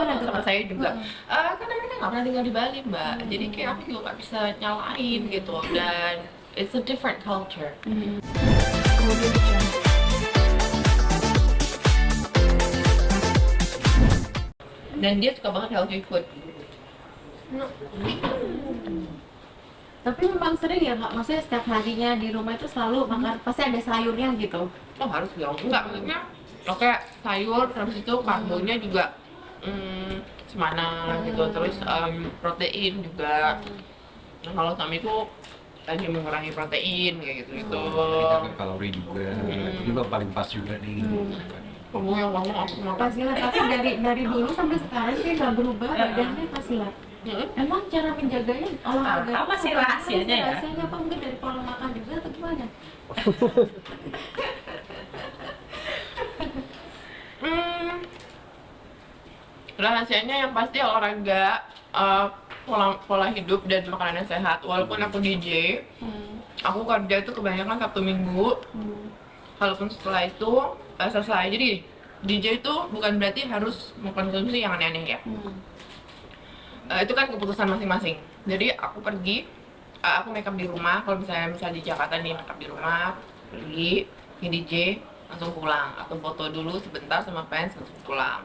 Gimana tuh, sama Kak? saya juga. Heeh. Karena mereka nggak pernah tinggal di Bali, Mbak. Jadi kayak aku juga nggak bisa nyalain gitu. Dan it's a different culture. Kemudian Chan. Dan dia suka banget healthy food. Tapi memang sering ya, Kak? Maksudnya setiap harinya di rumah itu selalu makan, pasti ada sayurnya gitu. Oh harus dong, enggak maksudnya oke sayur, terus itu karbonya juga semana gitu, terus protein juga. Nah, kalau kami itu tadi mengurangi protein kayak gitu gitu. Kita ke kalori juga, itu juga paling pas juga nih. Kamu yang ngomong aku makan. Pasti lah, tapi dari dulu sampai sekarang sih nggak berubah badannya pasti lah. Emang cara menjaganya olahraga Apa sih apa rahasianya ya? Rahasianya apa mungkin dari pola makan juga atau gimana? Rahasianya yang pasti olahraga, pola hidup dan makanan yang sehat. Walaupun aku DJ, aku kerja itu kebanyakan Sabtu Minggu. Kalaupun setelah itu selesai. Jadi DJ itu bukan berarti harus mengkonsumsi yang aneh-aneh ya. Itu kan keputusan masing-masing. Jadi aku pergi, aku makeup di rumah. Kalau misalnya di Jakarta nih makeup di rumah, pergi ke DJ, langsung pulang. Aku foto dulu sebentar sama fans, langsung pulang.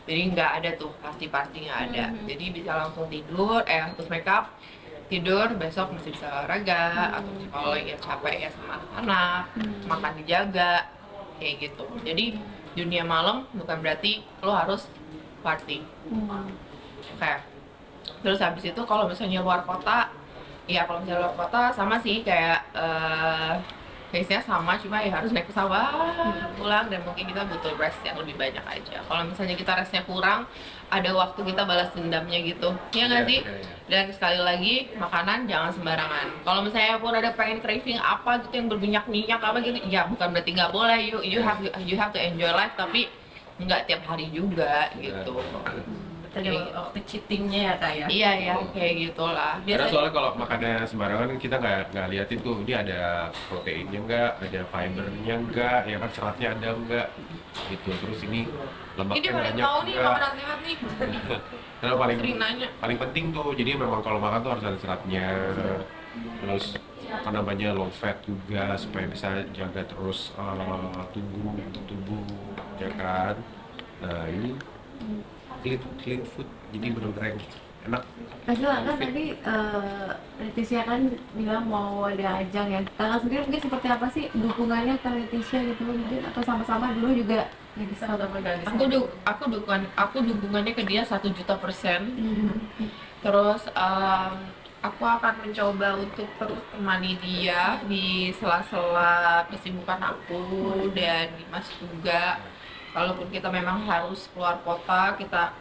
Jadi nggak ada tuh party-party, nggak ada. Jadi bisa langsung tidur, terus makeup, tidur, besok masih bisa olahraga, atau kalau ya capek ya sama anak-anak, makan dijaga, kayak gitu. Jadi dunia malam bukan berarti lo harus party. Oke. Terus habis itu kalau misalnya luar kota, ya kalau misalnya luar kota sama sih kayak face-nya sama, cuma ya harus naik pesawat pulang dan mungkin kita butuh rest yang lebih banyak aja. Kalau misalnya kita restnya kurang, ada waktu kita balas dendamnya gitu, ya nggak sih? Dan sekali lagi makanan jangan sembarangan. Kalau misalnya pun ada pengen craving apa gitu yang berminyak-minyak apa gitu, ya bukan berarti nggak boleh. You have to enjoy life, tapi nggak tiap hari juga gitu. Tadi waktu cheatingnya ya, Kak ya? Iya ya, kayak gitulah. Karena soalnya kalau makannya sembarangan kita nggak liatin tuh ini ada proteinnya nggak, ada fibernya nggak, ya kan seratnya ada nggak, gitu. Terus ini Ini lemaknya paling banyak tahu nih nggak. makanan sehat nih. Karena Sering nanya. paling penting tuh, jadi memang kalau makan tuh harus ada seratnya. Terus apa namanya low fat juga supaya bisa jaga terus tubuh, ya kan. Nah ini clean food, jadi bener-bener yang enak. Kan tadi Leticia kan bilang mau ada ajang ya. Kakak sendiri mungkin seperti apa sih dukungannya ke Leticia gitu mungkin, atau sama-sama dulu juga jadi sahabat gadis? Aku dukungannya ke dia 1.000.000%. Terus aku akan mencoba untuk terus temani dia di sela-sela kesibukan aku dan Dimas juga. Kalaupun kita memang harus keluar kota, kita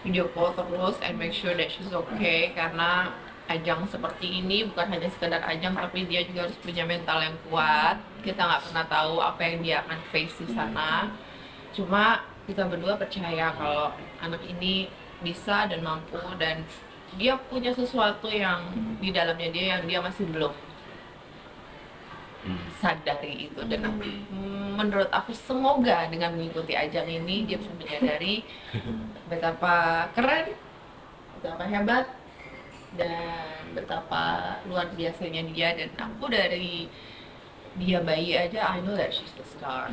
video call terus and make sure that she's okay, karena ajang seperti ini bukan hanya sekedar ajang, tapi dia juga harus punya mental yang kuat. Kita nggak pernah tahu apa yang dia akan face di sana. Cuma kita berdua percaya kalau anak ini bisa dan mampu, dan dia punya sesuatu yang di dalamnya dia yang dia masih belum sadari itu. Dan menurut aku semoga dengan mengikuti ajang ini dia bisa menyadari betapa keren, betapa hebat, dan betapa luar biasanya dia. Dan aku dari dia bayi aja I know that she's the star.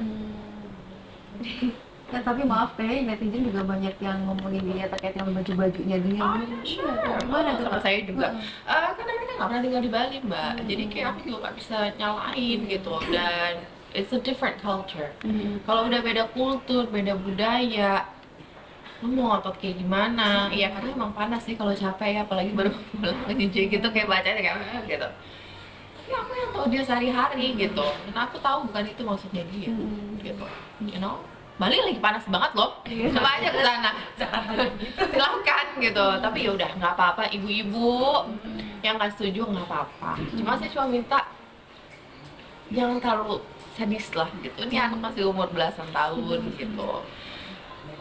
Ya, tapi maaf kayaknya netizen juga banyak yang ngomongin dia terkait dengan baju-bajunya dia. Gimana tuh, Sama Kak? saya juga. Karena mereka nggak pernah tinggal di Bali, Mbak. Jadi kayak aku juga nggak bisa nyalain gitu. Dan it's a different culture. Kalau udah beda kultur, beda budaya, lu mau ngotot kayak gimana? Iya, karena emang panas sih kalau capek ya, apalagi baru pulang ke DJ gitu, kayak bacanya kayak gitu. Tapi aku yang tahu dia sehari-hari gitu. Dan aku tahu bukan itu maksudnya dia gitu. You know? Bali lagi panas banget loh. Coba aja ke sana. Silahkan gitu. Tapi ya udah nggak apa-apa, ibu-ibu yang nggak setuju nggak apa-apa. Cuma saya cuma minta jangan terlalu sadis lah gitu. Ini anak masih umur belasan tahun gitu.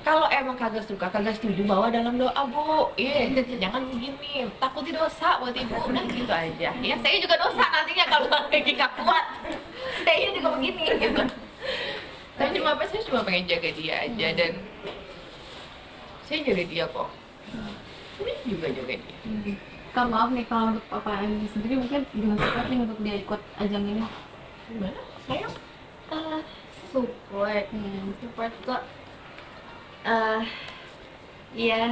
Kalau emang kagak suka, kagak setuju, bawa dalam doa, Bu. Iya, jangan begini. Takuti dosa buat ibu. Udah gitu aja. Ya, saya juga dosa nantinya kalau lagi gak kuat. Saya juga begini gitu. Saya cuma pengen jaga dia aja, dan Saya jaga dia kok. Ini juga jaga dia. Kak, maaf nih kalau untuk Papa Andi sendiri mungkin gimana support nih untuk dia ikut ajang ini? Gimana? Sayang? Support support kok ya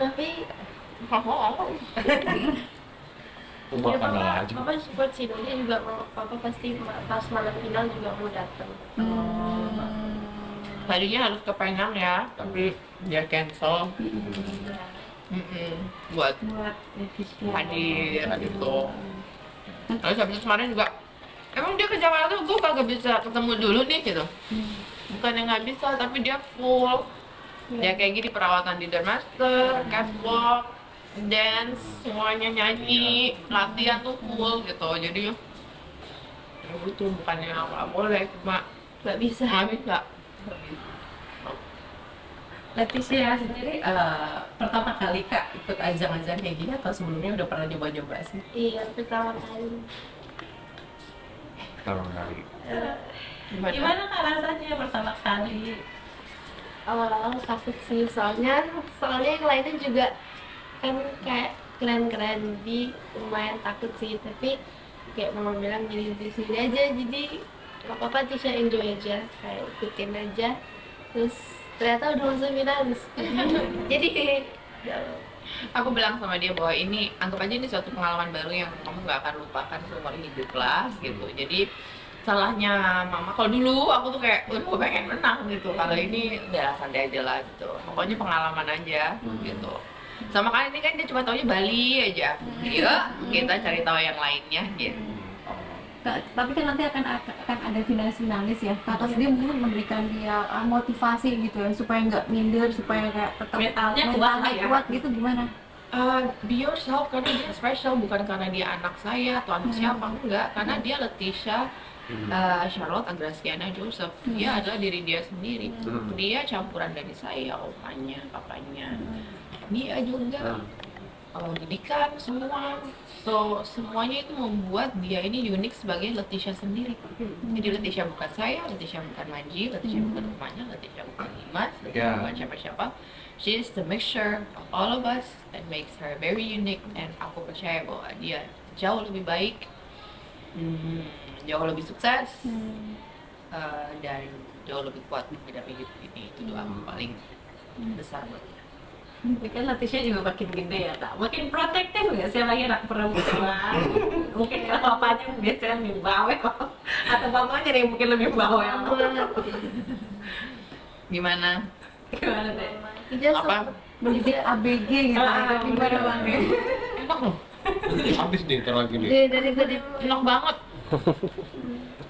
tapi Makan aja. papa support sih dia juga mau papa pasti pas malam final juga mau datang. Tadinya harus ke Penang ya, tapi dia cancel. Buat Buat Leticia. hadir gitu. Terus habis itu kemarin juga, emang dia ke Jakarta gue kagak bisa ketemu dulu nih gitu. Bukannya nggak bisa, tapi dia full. Ya kayak gini perawatan di Dermaster, catwalk, dance, semuanya nyanyi, latihan tuh full gitu. Jadi ya gitu, bukannya nggak boleh, cuma Nggak bisa. nggak bisa. Leticia sendiri pertama kali Kak ikut ajang-ajang kayak gini atau sebelumnya udah pernah nyoba-nyoba sih? Iya pertama kali. Pertama kali. Gimana Kak rasanya pertama kali? Awal-awal takut sih soalnya yang lainnya juga kan kayak keren-keren, jadi lumayan takut sih, tapi kayak mama bilang jadi diri sendiri aja, jadi gak apa-apa, Tisha enjoy aja, kayak ikutin aja, terus ternyata udah masuk finalis. Jadi Aku bilang sama dia bahwa ini anggap aja ini suatu pengalaman baru yang kamu nggak akan lupakan seumur hidup lah gitu. Jadi salahnya mama, kalau dulu aku tuh kayak gue pengen menang gitu, kalau ini udah santai aja lah gitu, pokoknya pengalaman aja gitu. Sama kan ini kan dia cuma taunya Bali aja, iya kita cari tahu yang lainnya gitu. Kak, tapi kan nanti akan ada finalis ya. Kakak sendiri mungkin memberikan dia motivasi gitu ya, supaya nggak minder, supaya kayak tetap Mentalnya kuat lah ya. kuat gitu, gimana? Be yourself, karena dia special, bukan karena dia anak saya atau anak siapa, enggak, karena dia Leticia Charlotte Agraciana Joseph, dia adalah diri dia sendiri. Dia campuran dari saya, omanya, papanya, dia juga didikan semua, so semuanya itu membuat dia ini unik sebagai Leticia sendiri. Jadi Leticia bukan saya, Leticia bukan Manji, Leticia bukan omanya, Leticia bukan Dimas, Leticia bukan siapa-siapa. She is the mixture of all of us that makes her very unique, and aku percaya bahwa dia jauh lebih baik, jauh lebih sukses, dan jauh lebih kuat menghadapi hidup ini. Itu doa paling besar buat dia. Ini kan Leticia juga makin gede ya Kak, makin protektif nggak sih lagi anak perempuan? Mungkin kalau papanya biasanya lebih bawel atau mamanya nih mungkin lebih bawel. Gimana? Gimana teh? tidak Apa? Mendidik ABG gitu ya, gimana Bang? Enak loh, Habis nih ntar lagi nih. dari tadi enak banget.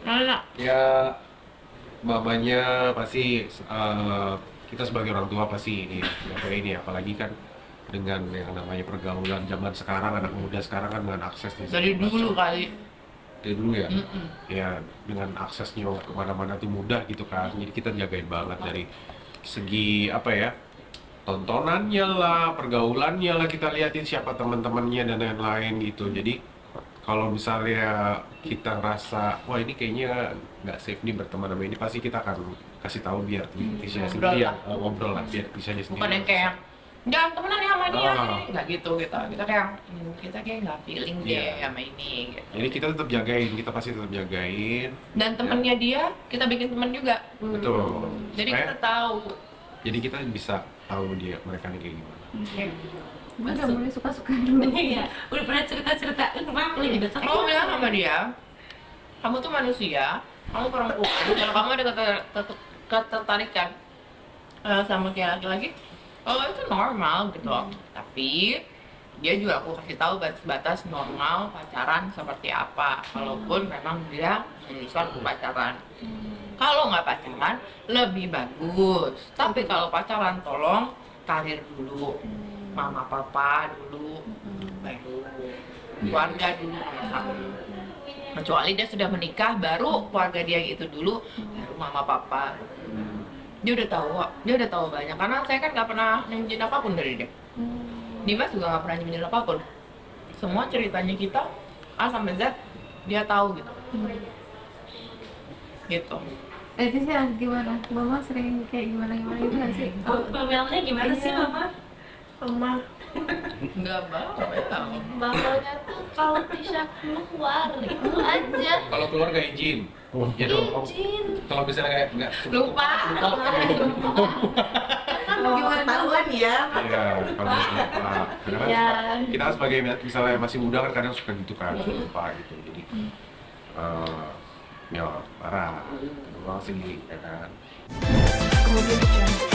Enak. Ya mamanya pasti kita sebagai orang tua pasti ini apalagi kan dengan yang namanya pergaulan zaman sekarang, anak muda sekarang kan dengan akses nih Dari segala dulu macam. kali. Dari dulu ya. Ya dengan aksesnya kemana-mana tuh mudah gitu kan, jadi kita jagain banget dari segi apa ya, tontonannya lah, pergaulannya lah, kita liatin siapa teman-temannya dan lain-lain gitu. Jadi kalau misalnya kita ngerasa wah ini kayaknya nggak safe nih berteman sama ini, pasti kita akan kasih tahu biar Tisha sendiri yang ngobrol lah, biar Tisha sendiri. Bukan yang kayak jangan temenan ya sama dia, Ah. nggak gitu kita kayak kita kayak nggak feeling deh sama ini gitu. Jadi kita tetap jagain, kita pasti tetap jagain. Dan temennya dia kita bikin temen juga, Betul. jadi Supaya- kita tahu. jadi kita bisa tahu mereka nih kayak gimana. Udah mulai suka-suka dulu. Iya, udah pernah cerita-cerita, maaf lagi dekat. Aku bilang sama dia, kamu tuh manusia, kamu perempuan, kalau kamu ada ketertarikan sama kayak laki-laki, oh itu normal gitu. Tapi dia juga aku kasih tahu batas-batas normal pacaran seperti apa. Kalaupun memang dia memutuskan untuk pacaran, kalau nggak pacaran lebih bagus. Tapi kalau pacaran tolong karir dulu, mama papa dulu, baru keluarga dulu nomor satu. Kecuali dia sudah menikah, baru keluarga dia yang itu dulu, baru mama papa. Dia udah tahu kok, dia udah tahu banyak, karena saya kan nggak pernah nyembunyiin apapun dari dia. Dimas juga nggak pernah nyembunyiin apapun. Semua ceritanya kita A sampai Z dia tahu gitu. Gitu. Leticia gimana? Mama sering kayak gimana gitu nggak sih? Bawelnya gimana sih mama? Mama Nggak bawel. bawelnya tuh kalau Tisha keluar itu aja. Kalau keluar nggak izin. Ya dong. Izin. Kalau misalnya kayak nggak Lupa. Gimana Ketahuan ya. Iya, kalau misalnya lupa. Karena kan Ya. kita sebagai misalnya masih muda kan kadang suka gitu kan, suka lupa gitu. Jadi ya parah. Doang sih, ya kan. Kemudian